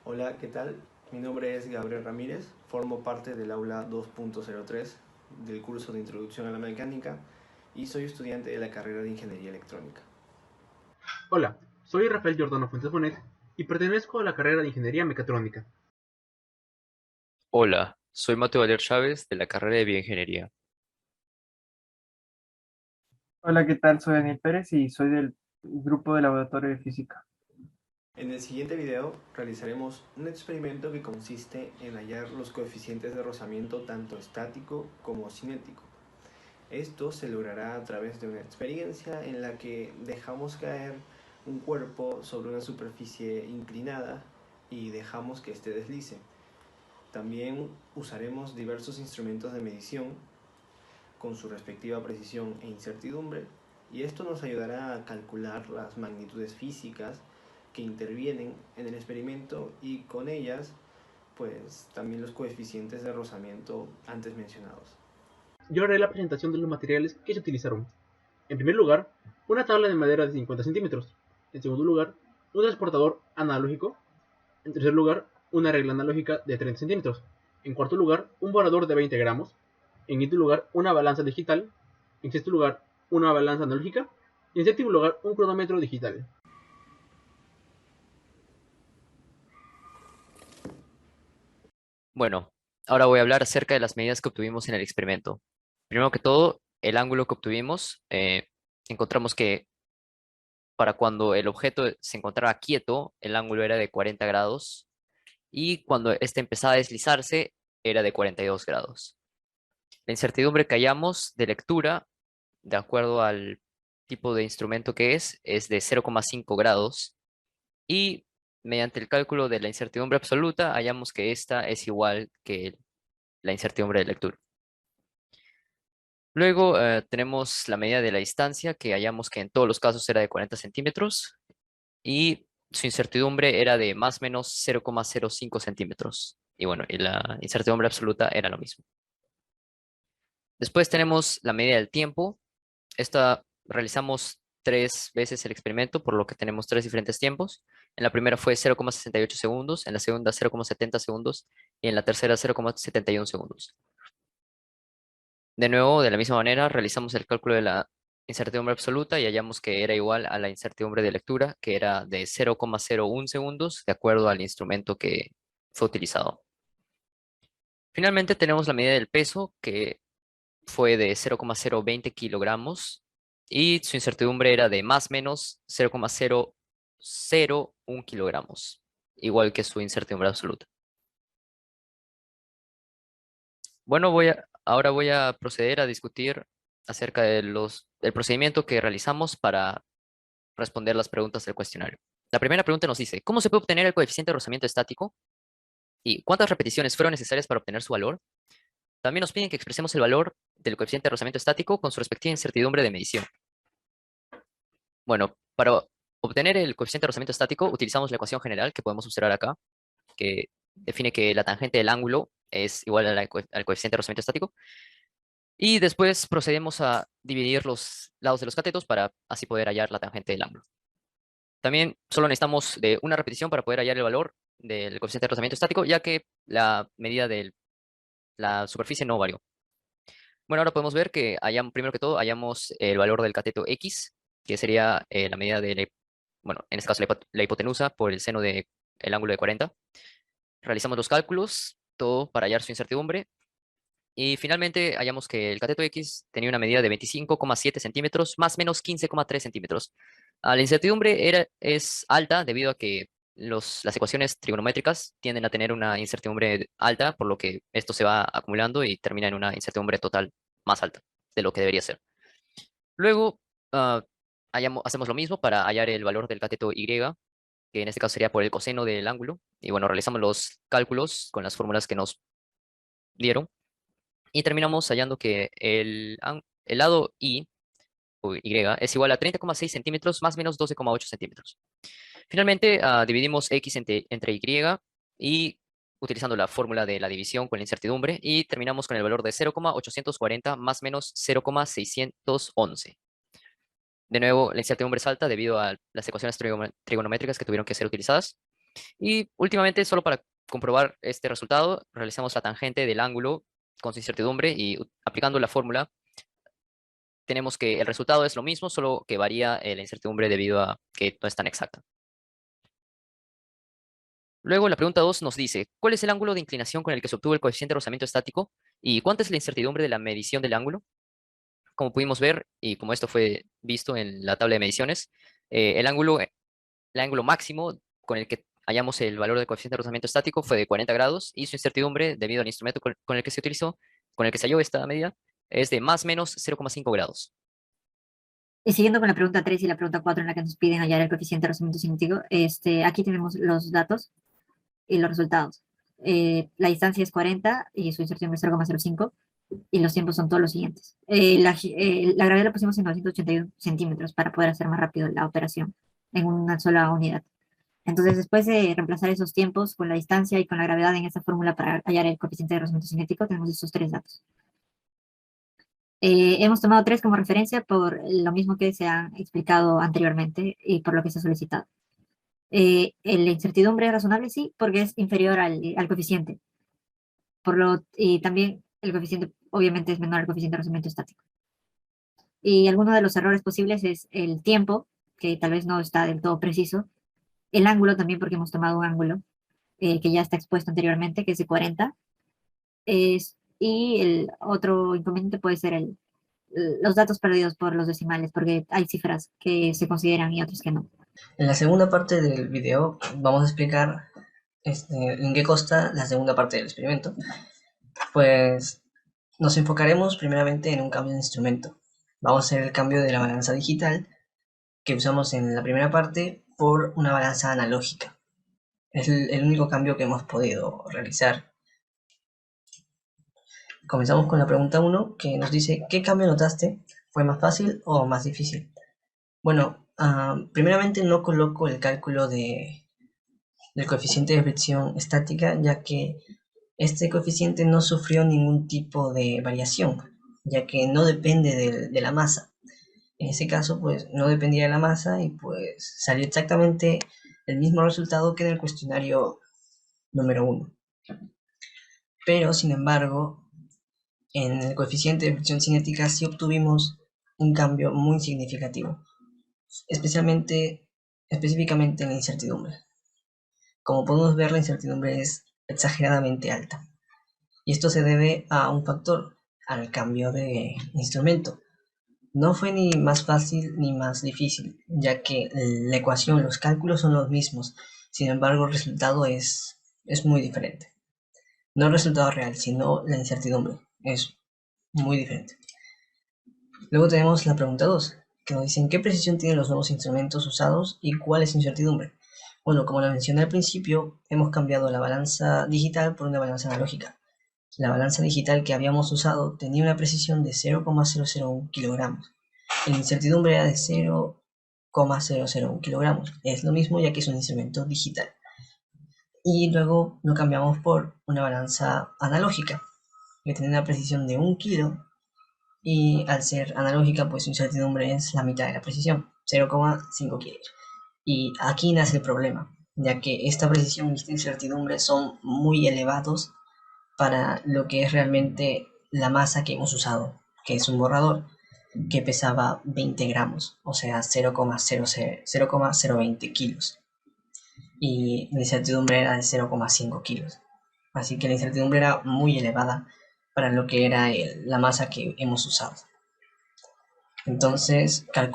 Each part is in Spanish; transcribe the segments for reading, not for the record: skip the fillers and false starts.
Hola, ¿qué tal? Mi nombre es Gabriel Ramírez, formo parte del aula 2.03 del curso de Introducción a la Mecánica y soy estudiante de la carrera de Ingeniería Electrónica. Hola, soy Rafael Giordano Fuentes Bonet y pertenezco a la carrera de Ingeniería Mecatrónica. Hola, soy Mateo Valer Chávez de la carrera de Bioingeniería. Hola, ¿qué tal? Soy Daniel Pérez y soy del grupo de laboratorio de física. En el siguiente video realizaremos un experimento que consiste en hallar los coeficientes de rozamiento tanto estático como cinético. Esto se logrará a través de una experiencia en la que dejamos caer un cuerpo sobre una superficie inclinada y dejamos que éste deslice. También usaremos diversos instrumentos de medición con su respectiva precisión e incertidumbre, y esto nos ayudará a calcular las magnitudes físicas que intervienen en el experimento y con ellas pues también los coeficientes de rozamiento antes mencionados. Yo haré la presentación de los materiales que se utilizaron. En primer lugar, una tabla de madera de 50 centímetros. En segundo lugar, un transportador analógico. En tercer lugar, una regla analógica de 30 centímetros. En cuarto lugar, un borrador de 20 gramos. En quinto lugar, una balanza digital. En sexto lugar, una balanza analógica. Y en séptimo lugar, un cronómetro digital. Bueno, ahora voy a hablar acerca de las medidas que obtuvimos en el experimento. Primero que todo, el ángulo que obtuvimos, encontramos que para cuando el objeto se encontraba quieto, el ángulo era de 40 grados y cuando éste empezaba a deslizarse era de 42 grados. La incertidumbre que hallamos de lectura, de acuerdo al tipo de instrumento que es de 0,5 grados. Y mediante el cálculo de la incertidumbre absoluta, hallamos que esta es igual que la incertidumbre de lectura. Luego tenemos la medida de la distancia, que hallamos que en todos los casos era de 40 centímetros y su incertidumbre era de más o menos 0,05 centímetros. Y bueno, y la incertidumbre absoluta era lo mismo. Después tenemos la medida del tiempo. Esta realizamos tres veces el experimento, por lo que tenemos tres diferentes tiempos. En la primera fue 0,68 segundos, en la segunda 0,70 segundos y en la tercera 0,71 segundos. De nuevo, de la misma manera, realizamos el cálculo de la incertidumbre absoluta y hallamos que era igual a la incertidumbre de lectura, que era de 0,01 segundos, de acuerdo al instrumento que fue utilizado. Finalmente tenemos la medida del peso, que fue de 0,020 kilogramos y su incertidumbre era de más o menos 0,001 kilogramos, igual que su incertidumbre absoluta. Bueno, ahora voy a proceder a discutir acerca de del procedimiento que realizamos para responder las preguntas del cuestionario. La primera pregunta nos dice, ¿cómo se puede obtener el coeficiente de rozamiento estático? ¿Y cuántas repeticiones fueron necesarias para obtener su valor? También nos piden que expresemos el valor del coeficiente de rozamiento estático con su respectiva incertidumbre de medición. Bueno, para obtener el coeficiente de rozamiento estático utilizamos la ecuación general que podemos observar acá, que define que la tangente del ángulo es igual a al coeficiente de rozamiento estático. Y después procedemos a dividir los lados de los catetos para así poder hallar la tangente del ángulo. También solo necesitamos de una repetición para poder hallar el valor del coeficiente de rozamiento estático, ya que la medida de la superficie no varió. Bueno, ahora podemos ver que primero que todo hallamos el valor del cateto X, que sería la medida de, bueno, en este caso la hipotenusa por el seno del ángulo de 40. Realizamos los cálculos, todo para hallar su incertidumbre. Y finalmente hallamos que el cateto X tenía una medida de 25,7 centímetros más menos 15,3 centímetros. La incertidumbre es alta debido a que las ecuaciones trigonométricas tienden a tener una incertidumbre alta, por lo que esto se va acumulando y termina en una incertidumbre total más alta de lo que debería ser. Luego ah, hacemos lo mismo para hallar el valor del cateto Y, que en este caso sería por el coseno del ángulo. Y bueno, realizamos los cálculos con las fórmulas que nos dieron. Y terminamos hallando que el lado o Y es igual a 30,6 centímetros más menos 12,8 centímetros. Finalmente, dividimos X entre Y y utilizando la fórmula de la división con la incertidumbre y terminamos con el valor de 0,840 más menos 0,611. De nuevo, la incertidumbre es alta debido a las ecuaciones trigonométricas que tuvieron que ser utilizadas. Y últimamente, solo para comprobar este resultado, realizamos la tangente del ángulo con su incertidumbre y aplicando la fórmula, tenemos que el resultado es lo mismo, solo que varía la incertidumbre debido a que no es tan exacta. Luego, la pregunta 2 nos dice, ¿cuál es el ángulo de inclinación con el que se obtuvo el coeficiente de rozamiento estático? ¿Y cuánta es la incertidumbre de la medición del ángulo? Como pudimos ver, y como esto fue visto en la tabla de mediciones, el ángulo máximo con el que hallamos el valor del coeficiente de rozamiento estático fue de 40 grados y su incertidumbre, debido al instrumento con el que se utilizó, con el que se halló esta medida, es de más o menos 0,5 grados. Y siguiendo con la pregunta 3 y la pregunta 4 en la que nos piden hallar el coeficiente de rozamiento cinético, aquí tenemos los datos y los resultados. La distancia es 40 y su inserción es 0,05 y los tiempos son todos los siguientes. La gravedad la pusimos en 981 centímetros para poder hacer más rápido la operación en una sola unidad. Entonces, después de reemplazar esos tiempos con la distancia y con la gravedad en esta fórmula para hallar el coeficiente de rozamiento cinético, tenemos estos tres datos. Hemos tomado 3 como referencia por lo mismo que se ha explicado anteriormente y por lo que se ha solicitado. La incertidumbre es razonable, sí, porque es inferior al coeficiente. Y también el coeficiente obviamente es menor al coeficiente de rozamiento estático. Y alguno de los errores posibles es el tiempo, que tal vez no está del todo preciso. El ángulo también, porque hemos tomado un ángulo que ya está expuesto anteriormente, que es de 40. Y el otro inconveniente puede ser los datos perdidos por los decimales, porque hay cifras que se consideran y otras que no. En la segunda parte del video vamos a explicar en qué consta la segunda parte del experimento. Pues nos enfocaremos primeramente en un cambio de instrumento. Vamos a hacer el cambio de la balanza digital que usamos en la primera parte por una balanza analógica. Es el único cambio que hemos podido realizar. Comenzamos con la pregunta 1, que nos dice, ¿qué cambio notaste? ¿Fue más fácil o más difícil? Bueno, primeramente no coloco el cálculo del coeficiente de fricción estática, ya que este coeficiente no sufrió ningún tipo de variación, ya que no depende de la masa. En ese caso, pues no dependía de la masa y pues salió exactamente el mismo resultado que en el cuestionario número 1. Pero, sin embargo, en el coeficiente de fricción cinética sí obtuvimos un cambio muy significativo, específicamente en la incertidumbre. Como podemos ver, la incertidumbre es exageradamente alta. Y esto se debe a un factor, al cambio de instrumento. No fue ni más fácil ni más difícil, ya que la ecuación, los cálculos son los mismos. Sin embargo, el resultado es muy diferente. No el resultado real, sino la incertidumbre. Es muy diferente. Luego tenemos la pregunta 2, que nos dicen qué precisión tienen los nuevos instrumentos usados y cuál es su incertidumbre. Bueno, como lo mencioné al principio, hemos cambiado la balanza digital por una balanza analógica. La balanza digital que habíamos usado tenía una precisión de 0,001 kilogramos. La incertidumbre era de 0,001 kilogramos. Es lo mismo ya que es un instrumento digital. Y luego lo cambiamos por una balanza analógica, que tiene una precisión de 1 kilo. Y al ser analógica, pues su incertidumbre es la mitad de la precisión, 0,5 kilos. Y aquí nace el problema, ya que esta precisión y esta incertidumbre son muy elevados para lo que es realmente la masa que hemos usado, que es un borrador que pesaba 20 gramos, o sea 0,020 kilos. Y la incertidumbre era de 0,5 kilos. Así que la incertidumbre era muy elevada para lo que era la masa que hemos usado. Entonces la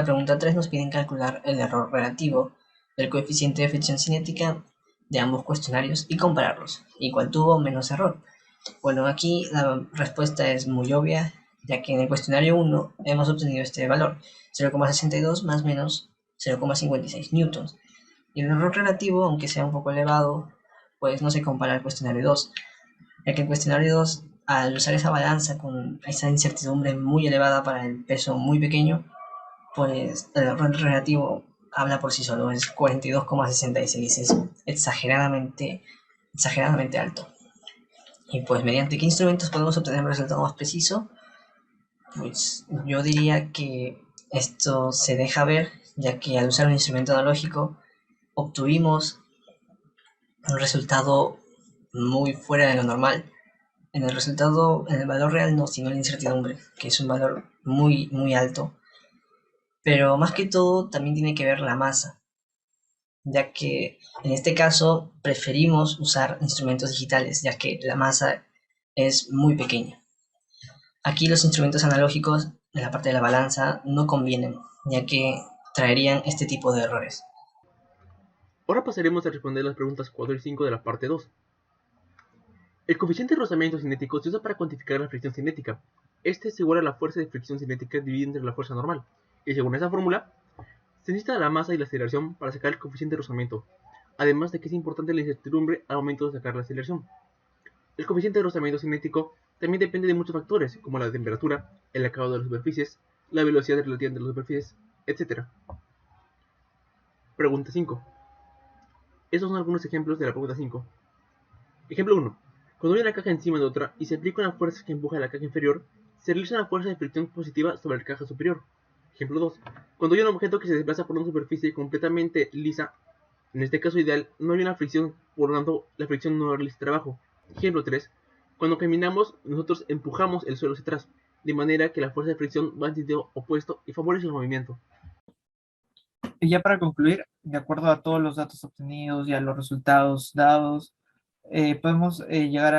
pregunta 3 nos piden calcular el error relativo del coeficiente de fricción cinética de ambos cuestionarios y compararlos, y cuál tuvo menos error. Bueno, aquí la respuesta es muy obvia, ya que en el cuestionario 1 hemos obtenido este valor, 0,62 más menos 0,56 newtons. Y el error relativo, aunque sea un poco elevado, pues no se compara al cuestionario 2, ya que el cuestionario 2, al usar esa balanza con esa incertidumbre muy elevada para el peso muy pequeño, pues el error relativo habla por sí solo, es 42,66, es exageradamente alto. Y pues, ¿mediante qué instrumentos podemos obtener un resultado más preciso? Pues yo diría que esto se deja ver, ya que al usar un instrumento analógico obtuvimos un resultado muy fuera de lo normal. En el resultado, en el valor real no, sino en la incertidumbre, que es un valor muy, muy alto. Pero más que todo también tiene que ver la masa, ya que en este caso preferimos usar instrumentos digitales, ya que la masa es muy pequeña. Aquí los instrumentos analógicos en la parte de la balanza no convienen, ya que traerían este tipo de errores. Ahora pasaremos a responder las preguntas 4 y 5 de la parte 2. El coeficiente de rozamiento cinético se usa para cuantificar la fricción cinética. Este es igual a la fuerza de fricción cinética dividida entre la fuerza normal. Y según esa fórmula, se necesita la masa y la aceleración para sacar el coeficiente de rozamiento, además de que es importante la incertidumbre al momento de sacar la aceleración. El coeficiente de rozamiento cinético también depende de muchos factores, como la temperatura, el acabado de las superficies, la velocidad relativa de las superficies, etc. Pregunta 5. Estos son algunos ejemplos de la pregunta 5. Ejemplo 1. Cuando hay una caja encima de otra y se aplica una fuerza que empuja a la caja inferior, se realiza una fuerza de fricción positiva sobre la caja superior. Ejemplo 2. Cuando hay un objeto que se desplaza por una superficie completamente lisa, en este caso ideal, no hay una fricción, por lo tanto, la fricción no realiza trabajo. Ejemplo 3. Cuando caminamos, nosotros empujamos el suelo hacia atrás, de manera que la fuerza de fricción va en sentido opuesto y favorece el movimiento. Y ya para concluir, de acuerdo a todos los datos obtenidos y a los resultados dados, podemos llegar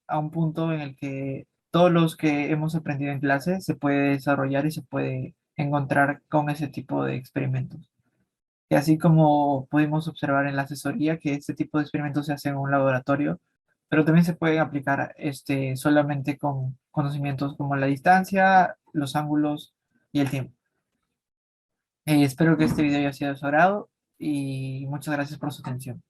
a un punto en el que todos los que hemos aprendido en clase se puede desarrollar y se puede encontrar con ese tipo de experimentos. Y así como pudimos observar en la asesoría que este tipo de experimentos se hacen en un laboratorio, pero también se pueden aplicar solamente con conocimientos como la distancia, los ángulos y el tiempo. Espero que este video haya sido de su agrado y muchas gracias por su atención.